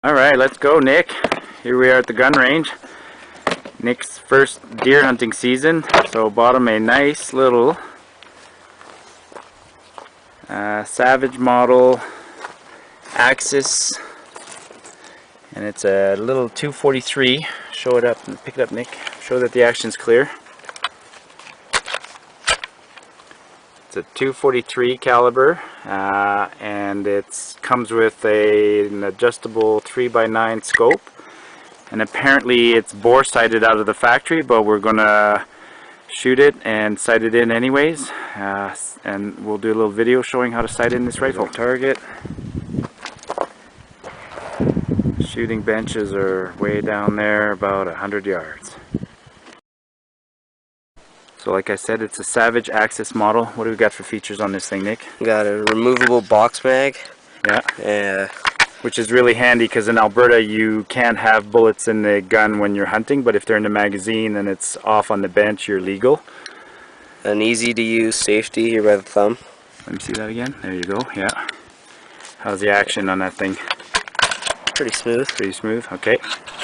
Alright, let's go, Nick. Here we are at the gun range. Nick's first deer hunting season, so bought him a nice little Savage model Axis, and it's a little 243. Show it up and pick it up, Nick. Show that the action's clear. It's a 243 caliber, and it comes with an adjustable 3x9 scope, and apparently it's bore sighted out of the factory, but we're gonna shoot it and sight it in anyways, and we'll do a little video showing how to sight in this rifle. Target. Shooting benches are way down there, about 100 yards. So like I said, it's a Savage Axis model. What do we got for features on this thing, Nick? We got a removable box mag. Yeah. Which is really handy because in Alberta you can't have bullets in the gun when you're hunting, but if they're in the magazine and it's off on the bench, you're legal. An easy to use safety here by the thumb. Let me see that again. There you go. Yeah. How's the action on that thing? Pretty smooth. Pretty smooth. Okay.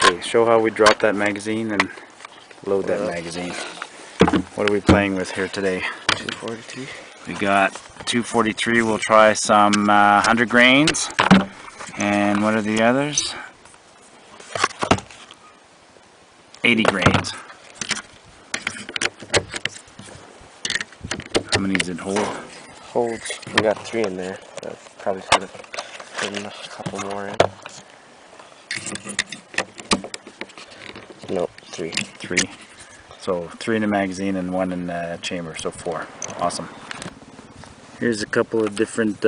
Okay. Show how we drop that magazine and load that magazine. What are we playing with here today? 243. We got 243. We'll try some 100 grains. And what are the others? 80 grains. How many does it hold? Holds. We got 3 in there. Probably could have put a couple more in. No, 3. 3. So 3 in the magazine and 1 in the chamber, so 4. Awesome. Here's a couple of different,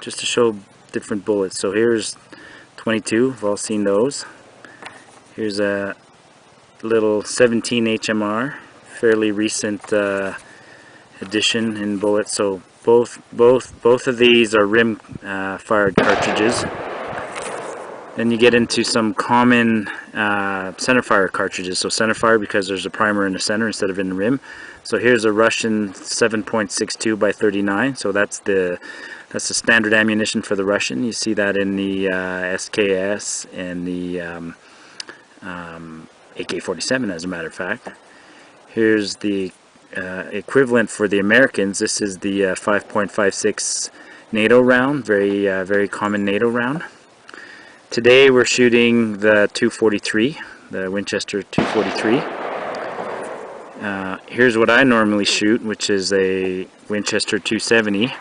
just to show different bullets. So here's 22, we've all seen those. Here's a little 17 HMR, fairly recent addition in bullets. So both of these are rim fired cartridges. Then you get into some common centerfire cartridges. So centerfire because there's a primer in the center instead of in the rim. So here's a Russian 7.62 by 39. So that's the standard ammunition for the Russian. You see that in the SKS and the AK-47, as a matter of fact. Here's the equivalent for the Americans. This is the 5.56 NATO round, very common NATO round. Today we're shooting the 243, the Winchester 243. Here's what I normally shoot, which is a Winchester 270,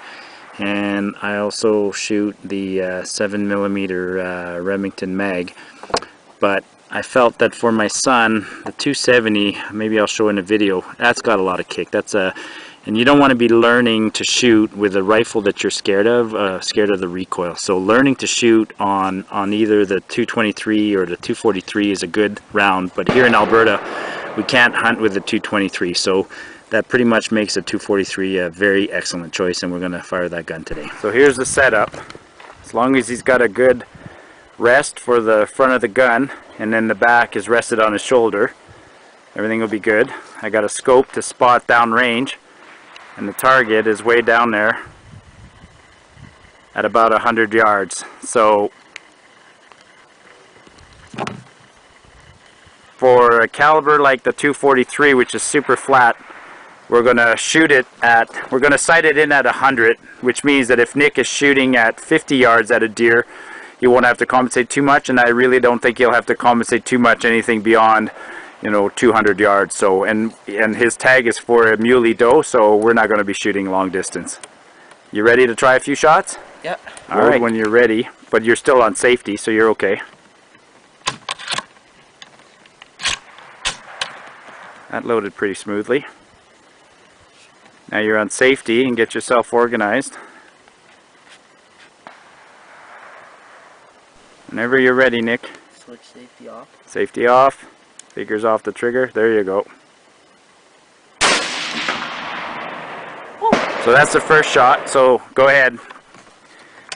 and I also shoot the 7mm Remington mag. But I felt that for my son, the 270, maybe I'll show in a video, that's got a lot of kick. And you don't want to be learning to shoot with a rifle that you're scared of the recoil. So learning to shoot on either the 223 or the 243 is a good round. But here in Alberta, we can't hunt with the 223. So that pretty much makes a 243 a very excellent choice, and we're going to fire that gun today. So here's the setup. As long as he's got a good rest for the front of the gun, and then the back is rested on his shoulder, everything will be good. I got a scope to spot downrange. And the target is way down there at about 100 yards. So for a caliber like the 243, which is super flat, we're going to sight it in at 100, which means that if Nick is shooting at 50 yards at a deer, he won't have to compensate too much, and I really don't think he'll have to compensate too much anything beyond 200 yards. So and his tag is for a muley doe, so we're not going to be shooting long distance. You ready to try a few shots? Yeah. All right, when you're ready, but you're still on safety, so you're okay. That loaded pretty smoothly. Now you're on safety and get yourself organized. Whenever you're ready, Nick. Switch safety off. Safety off. Fingers off the trigger. There you go. So that's the first shot. So go ahead.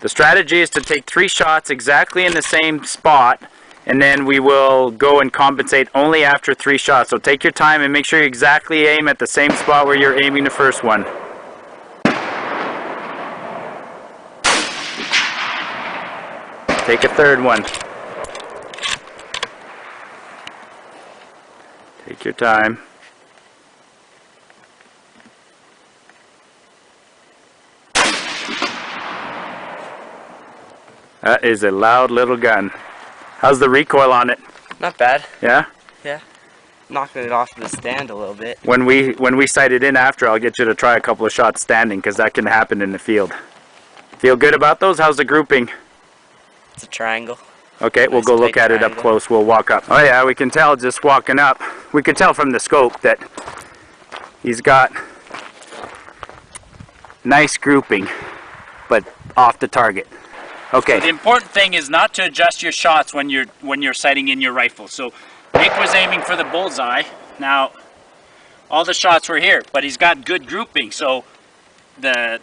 The strategy is to take 3 shots exactly in the same spot, and then we will go and compensate only after 3 shots. So take your time and make sure you exactly aim at the same spot where you're aiming the first one. Take a third one. Take your time. That is a loud little gun. How's the recoil on it? Not bad. Yeah? Yeah. Knocking it off the stand a little bit. When we sight it in after, I'll get you to try a couple of shots standing, because that can happen in the field. Feel good about those? How's the grouping? It's a triangle. Okay, we'll go look at it up close. We'll walk up. Oh yeah, we can tell just walking up. We can tell from the scope that he's got nice grouping, but off the target. Okay. The important thing is not to adjust your shots when you're sighting in your rifle. So Nick was aiming for the bullseye. Now all the shots were here, but he's got good grouping, so the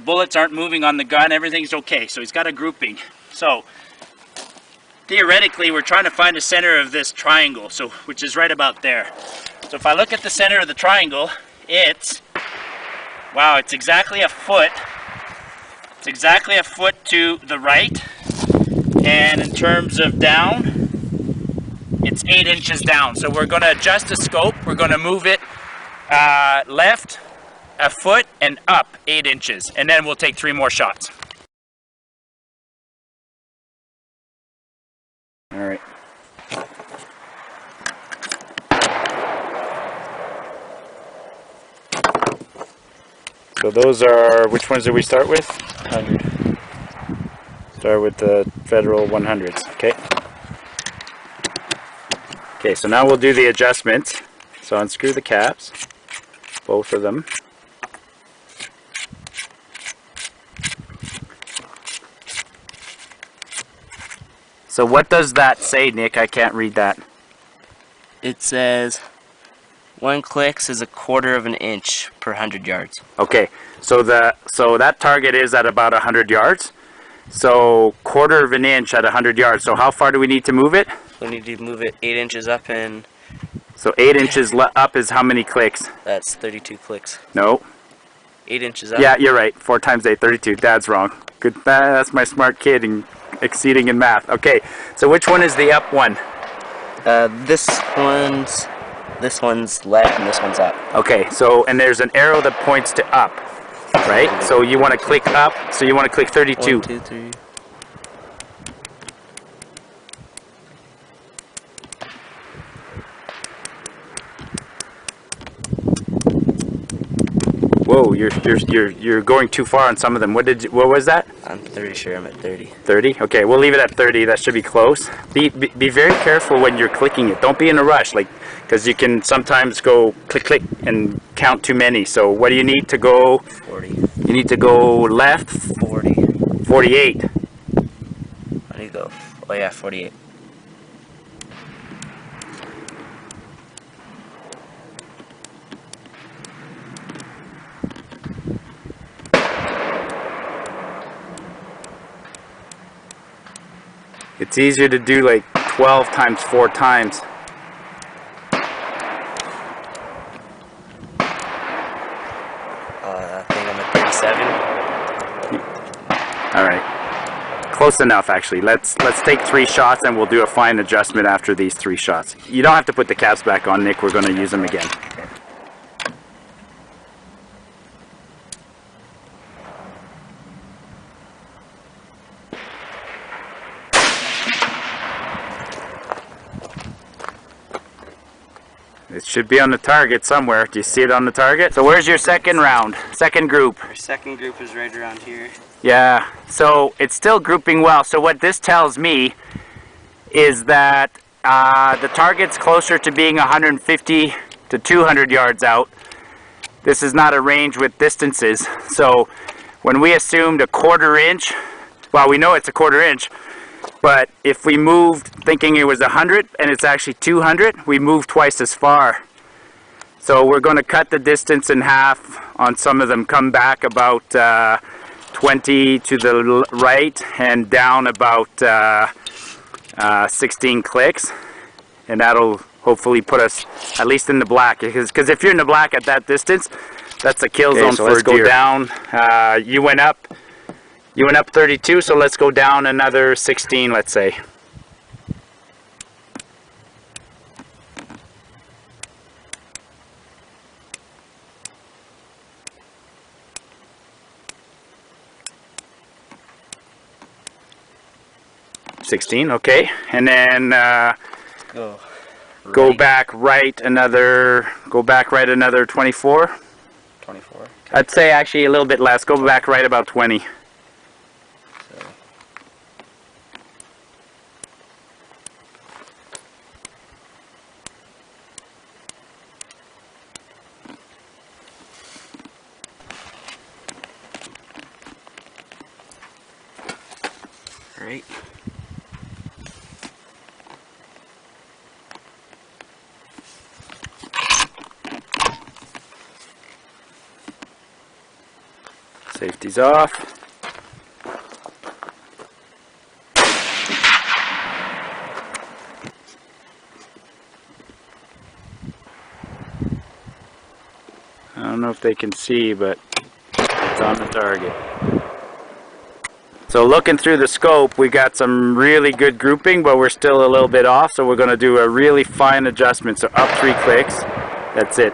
bullets aren't moving on the gun. Everything's okay. So he's got a grouping. So theoretically, we're trying to find the center of this triangle, so which is right about there. So if I look at the center of the triangle, it's exactly a foot. It's exactly a foot to the right, and in terms of down, it's 8 inches down. So we're going to adjust the scope. We're going to move it left a foot and up 8 inches, and then we'll take 3 more shots. All right. So those are, which ones did we start with? 100. Start with the Federal 100s, okay? Okay, so now we'll do the adjustments. So unscrew the caps, both of them. So what does that say, Nick? I can't read that. It says 1 clicks is 1/4 of an inch per 100 yards. Okay, so that target is at about 100 yards. So 1/4 of an inch at 100 yards. So how far do we need to move it? We need to move it 8 inches up, and So 8 inches up is how many clicks? that's 32 clicks. No. 8 inches up? Yeah, you're right. 4 times 8, 32. Dad's wrong. Good. That's my smart kid and exceeding in math. Okay, so which one is the up one? This one's left and this one's up. Okay, so, and there's an arrow that points to up, right? So you want to click up, so you want to click 32. 1, 2, 3. Whoa, you're going too far on some of them. What was that? I'm pretty sure I'm at 30. 30? Okay, we'll leave it at 30. That should be close. Be very careful when you're clicking it. Don't be in a rush, like, because you can sometimes go click, click, and count too many. So what do you need to go? 40. You need to go left. 40. 48. I need to go. Oh yeah, 48. It's easier to do like 12 times 4 times. I think I'm at 37. All right, close enough actually. Let's take 3 shots and we'll do a fine adjustment after these 3 shots. You don't have to put the caps back on, Nick. We're going to use them again. It should be on the target somewhere. Do you see it on the target? So where's your second round? Second group? Our second group is right around here. Yeah, so it's still grouping well. So what this tells me is that the target's closer to being 150 to 200 yards out. This is not a range with distances. So when we assumed a 1/4 inch, well, we know it's a 1/4 inch, but if we moved thinking it was 100 and it's actually 200, we moved twice as far. So we're going to cut the distance in half on some of them, come back about 20 to the right and down about 16 clicks, and that'll hopefully put us at least in the black, because if you're in the black at that distance, that's a kill zone. So let's go down. You went up 32, so let's go down another 16, let's say. 16, okay. And then Go. go Right. back right another 24. 24. Okay. I'd say actually a little bit less. Go back right about 20. So, right. Safety's off. I don't know if they can see, but it's on the target. So looking through the scope, we got some really good grouping, but we're still a little bit off, so we're going to do a really fine adjustment. So up 3 clicks, that's it.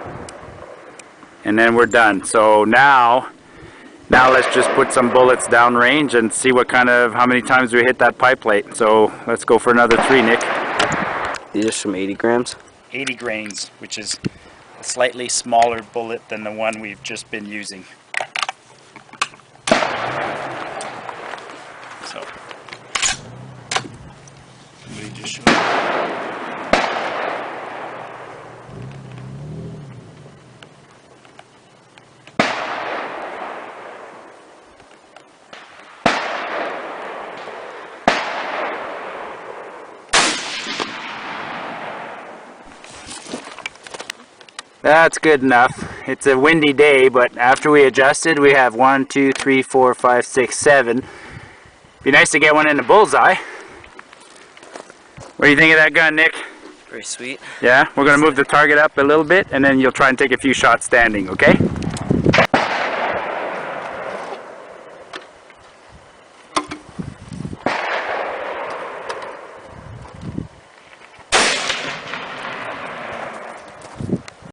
And then we're done. So now let's just put some bullets down range and see how many times we hit that pipe plate. So let's go for another 3, Nick. These are some 80 grams. 80 grains, which is a slightly smaller bullet than the one we've just been using. So, somebody just showed up. That's good enough. It's a windy day, but after we adjusted, we have 1, 2, 3, 4, 5, 6, 7. Be nice to get one in the bullseye. What do you think of that gun, Nick? Very sweet. Yeah, we're going to move the target up a little bit, and then you'll try and take a few shots standing, okay?